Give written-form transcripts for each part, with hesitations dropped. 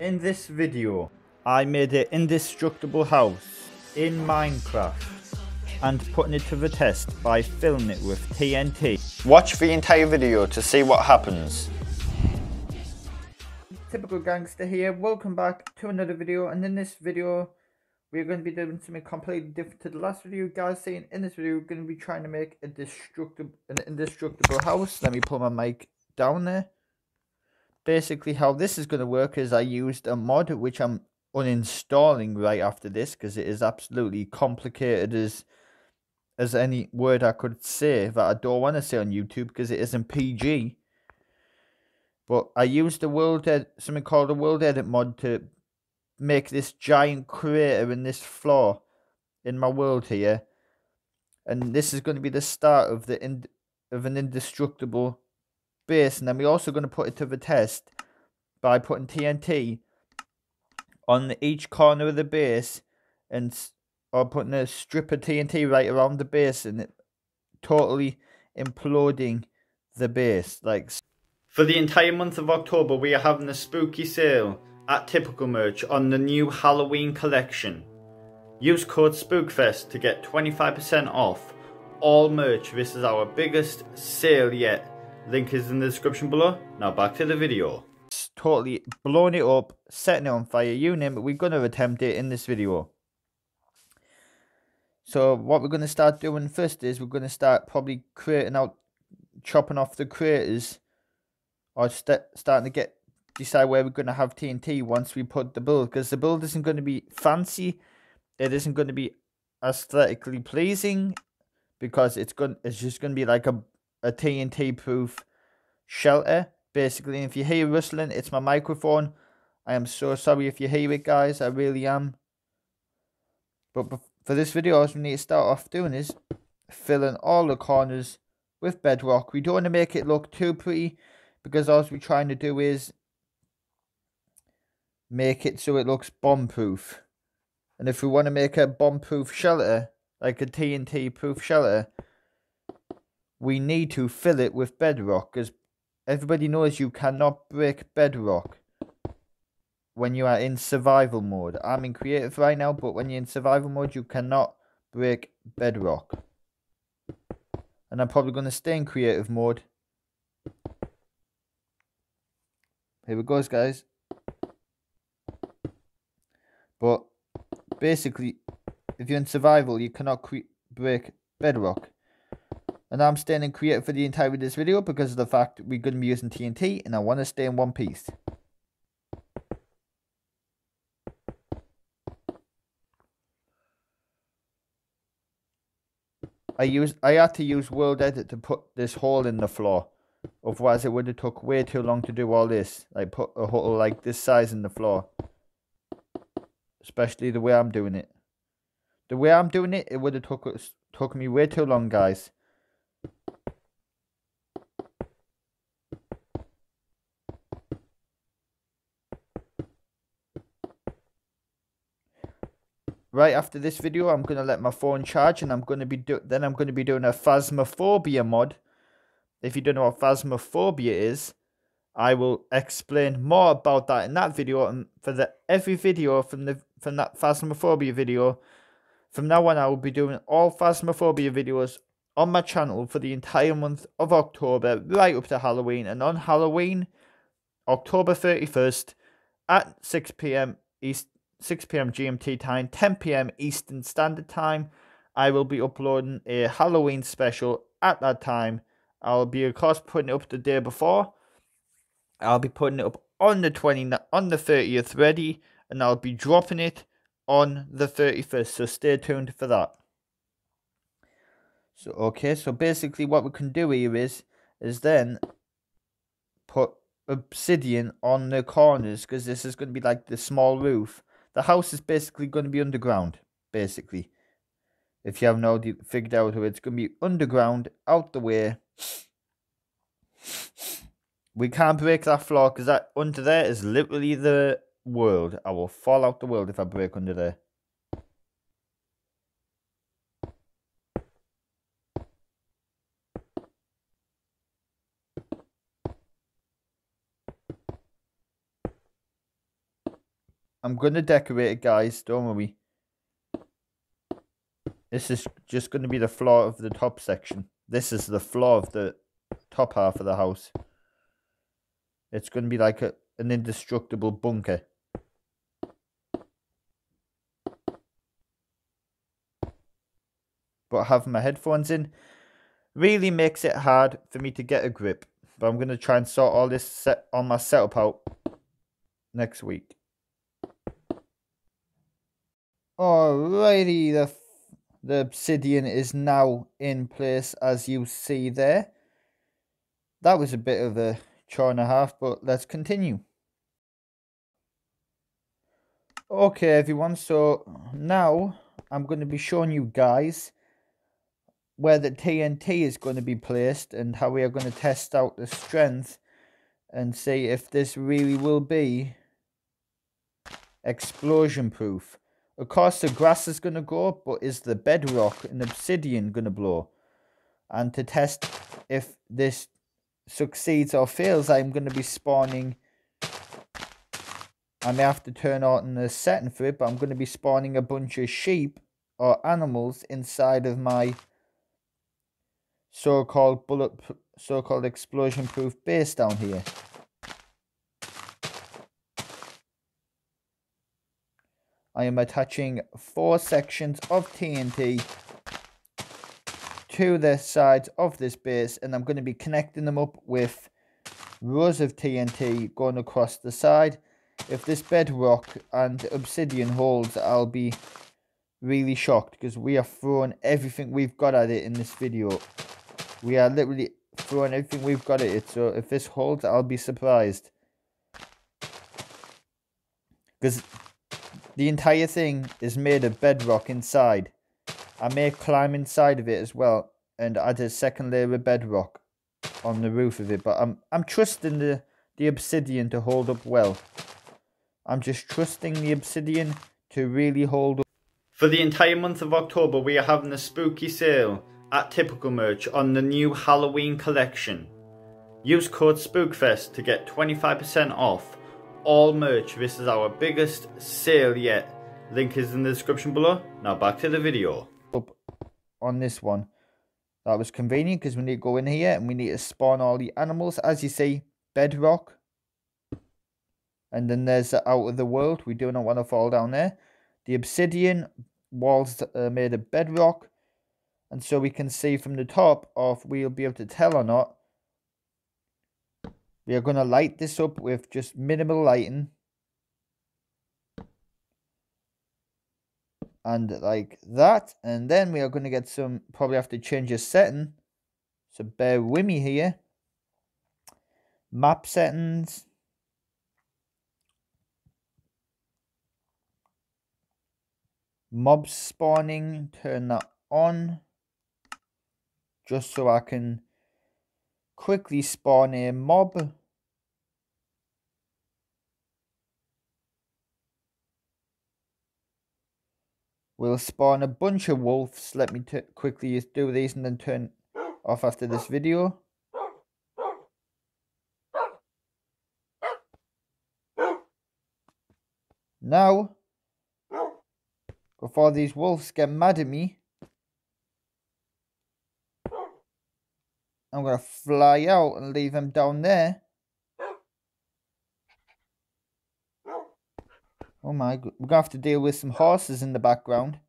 In this video, I made an indestructible house in Minecraft and putting it to the test by filling it with TNT. Watch the entire video to see what happens. Typical gangster here, welcome back to another video, and in this video we're going to be doing something completely different to the last video. Guys, saying in this video we're going to be trying to make an indestructible house. Let me pull my mic down there. Basically how this is going to work is I used a mod which I'm uninstalling right after this because it is absolutely complicated as any word I could say that I don't want to say on YouTube because it isn't PG. But I used something called a world edit mod to make this giant crater in this floor in my world here, and this is going to be the start of an indestructible base. And then we're also going to put it to the test by putting TNT on each corner of the base or putting a strip of TNT right around the base and it totally imploding the base. Like, for the entire month of October we are having a spooky sale at Typical Merch on the new Halloween collection. Use code SPOOKFEST to get 25% off all merch. This is our biggest sale yet. Link is in the description below. Now back to the video. It's totally blowing it up, setting it on fire, you name it. We're going to attempt it in this video. So what we're going to start doing first is we're going to start probably chopping off the craters, or starting to decide where we're going to have TNT once we put the build, because the build isn't going to be fancy. It isn't going to be aesthetically pleasing because it's just going to be like a TNT proof shelter basically. And if you hear rustling, it's my microphone. I am so sorry if you hear it, guys. I really am. But for this video, all we need to start off doing is filling all the corners with bedrock. We don't want to make it look too pretty because all we're trying to do is make it so it looks bomb proof. And if we want to make a bomb proof shelter, like a TNT proof shelter, we need to fill it with bedrock, because everybody knows you cannot break bedrock when you are in survival mode. I'm in creative right now, but when you're in survival mode, you cannot break bedrock. And I'm probably going to stay in creative mode. Here we go, guys. But basically, if you're in survival, you cannot break bedrock. And I'm staying in creative for the entirety of this video because of the fact we're going to be using TNT and I want to stay in one piece. I had to use World Edit to put this hole in the floor. Otherwise it would have took way too long to do all this. Like put a hole like this size in the floor. Especially the way I'm doing it. The way I'm doing it, it would have took me way too long, guys. Right after this video, I'm going to let my phone charge, and I'm going to be doing a Phasmophobia mod. If you don't know what Phasmophobia is, I will explain more about that in that video. And for every video from that Phasmophobia video, from now on I will be doing all Phasmophobia videos on my channel for the entire month of October, right up to Halloween. And on Halloween, October 31st, at 6 p.m. GMT time, 10 p.m. Eastern Standard Time, I will be uploading a Halloween special at that time. I'll be, of course, putting it up the day before. I'll be putting it up on the 30th ready, and I'll be dropping it on the 31st, so stay tuned for that. So, okay, so basically what we can do here is then put obsidian on the corners, because this is going to be like the small roof. The house is basically going to be underground, basically. If you haven't already figured out how it's going to be underground, out the way. We can't break that floor because that under there is literally the world. I will fall out the world if I break under there. I'm going to decorate it, guys. Don't worry. This is just going to be the floor of the top section. This is the floor of the top half of the house. It's going to be like an indestructible bunker. But having my headphones in really makes it hard for me to get a grip. But I'm going to try and sort all this on my setup out next week. Alrighty, the obsidian is now in place, as you see there. That was a bit of a chore and a half, but let's continue. Okay, everyone, so now I'm going to be showing you guys where the TNT is going to be placed and how we are going to test out the strength and see if this really will be explosion proof. Of course, the grass is going to go, but is the bedrock and obsidian going to blow? And to test if this succeeds or fails, I'm going to be spawning. I may have to turn on the setting for it, but I'm going to be spawning a bunch of sheep or animals inside of my so-called explosion-proof base down here. I am attaching 4 sections of TNT to the sides of this base, and I'm going to be connecting them up with rows of TNT going across the side. If this bedrock and obsidian holds, I'll be really shocked, because we are throwing everything we've got at it in this video. We are literally throwing everything we've got at it, so if this holds, I'll be surprised. Because the entire thing is made of bedrock inside. I may climb inside of it as well and add a second layer of bedrock on the roof of it, but I'm trusting the obsidian to hold up well. I'm just trusting the obsidian to really hold up. For the entire month of October, we are having a spooky sale at Typical Merch on the new Halloween collection. Use code SPOOKFEST to get 25% off all merch. This is our biggest sale yet. Link is in the description below. Now back to the video. Up on this one. That was convenient because we need to go in here and we need to spawn all the animals. As you see, bedrock. And then there's the out of the world. We do not want to fall down there. The obsidian walls are made of bedrock. And so we can see from the top if we'll be able to tell or not. We are going to light this up with just minimal lighting. And like that. And then we are going to get some, probably have to change a setting. So bear with me here. Map settings. Mob spawning, turn that on. Just so I can quickly spawn a mob. We'll spawn a bunch of wolves. Let me quickly do these and then turn off after this video. Now, before these wolves get mad at me, I'm going to fly out and leave them down there. Oh my god, we're going to have to deal with some horses in the background.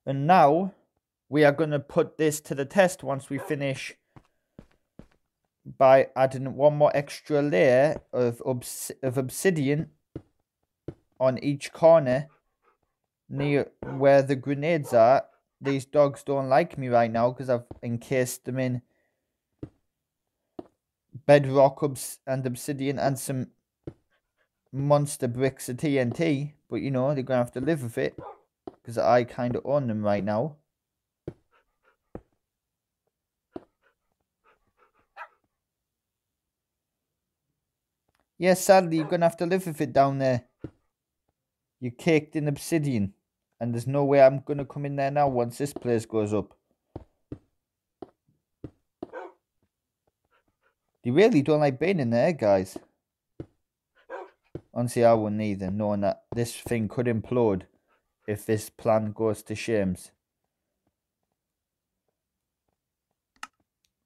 And now, we are going to put this to the test once we finish by adding one more extra layer of obsidian on each corner near where the grenades are. These dogs don't like me right now because I've encased them in bedrock and obsidian and some monster bricks of TNT. But you know, they're going to have to live with it because I kind of own them right now. Yes, sadly, you're going to have to live with it down there. You're caked in obsidian. And there's no way I'm going to come in there now once this place goes up. They really don't like being in there, guys. Honestly, I wouldn't either, knowing that this thing could implode if this plan goes to shames.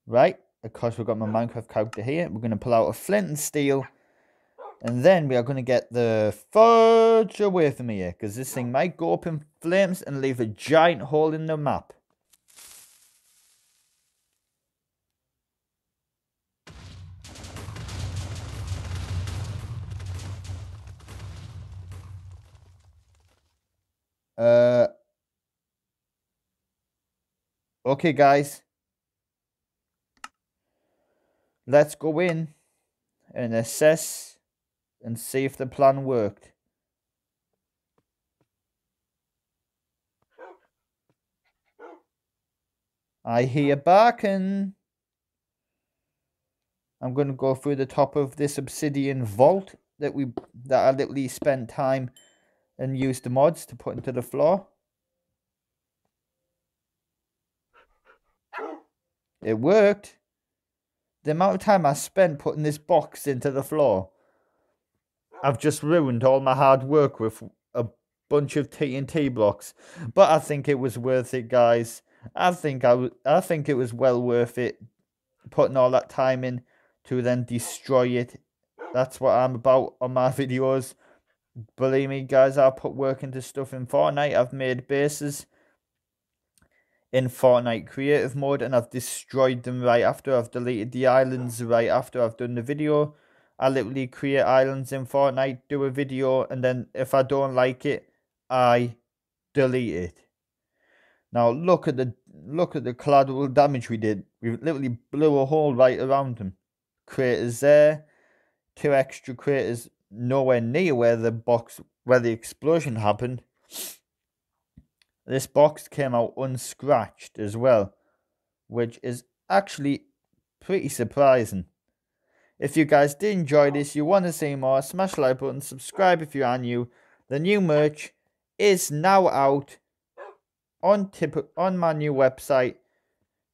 Right, of course we've got my Minecraft character here. We're going to pull out a flint and steel. And then we are going to get the fudge away from here. Because this thing might go up in flames and leave a giant hole in the map. Okay, guys. Let's go in and assess and see if the plan worked. I hear barking. I'm going to go through the top of this obsidian vault that I literally spent time and used the mods to put into the floor. It worked. The amount of time I spent putting this box into the floor, I've just ruined all my hard work with a bunch of TNT blocks. But I think it was worth it, guys. I think it was well worth it putting all that time in to then destroy it. That's what I'm about on my videos. Believe me, guys, I put work into stuff in Fortnite. I've made bases in Fortnite creative mode and I've destroyed them right after. I've deleted the islands right after I've done the video. I literally create islands in Fortnite, do a video, and then if I don't like it, I delete it. Now look at the collateral damage we did. We literally blew a hole right around them. Craters there, 2 extra craters nowhere near where the explosion happened. This box came out unscratched as well, which is actually pretty surprising. If you guys did enjoy this, you want to see more, smash the like button, subscribe if you are new. The new merch is now out on my new website.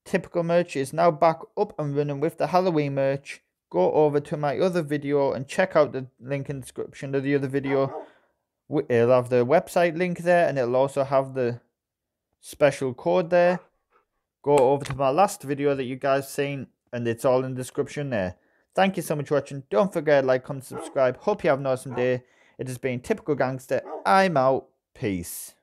Typical merch is now back up and running with the Halloween merch. Go over to my other video and check out the link in the description of the other video. It'll have the website link there and it'll also have the special code there. Go over to my last video that you guys seen and it's all in the description there. Thank you so much for watching. Don't forget to like, comment, subscribe. Hope you have an awesome day. It has been Typical Gangster. I'm out. Peace.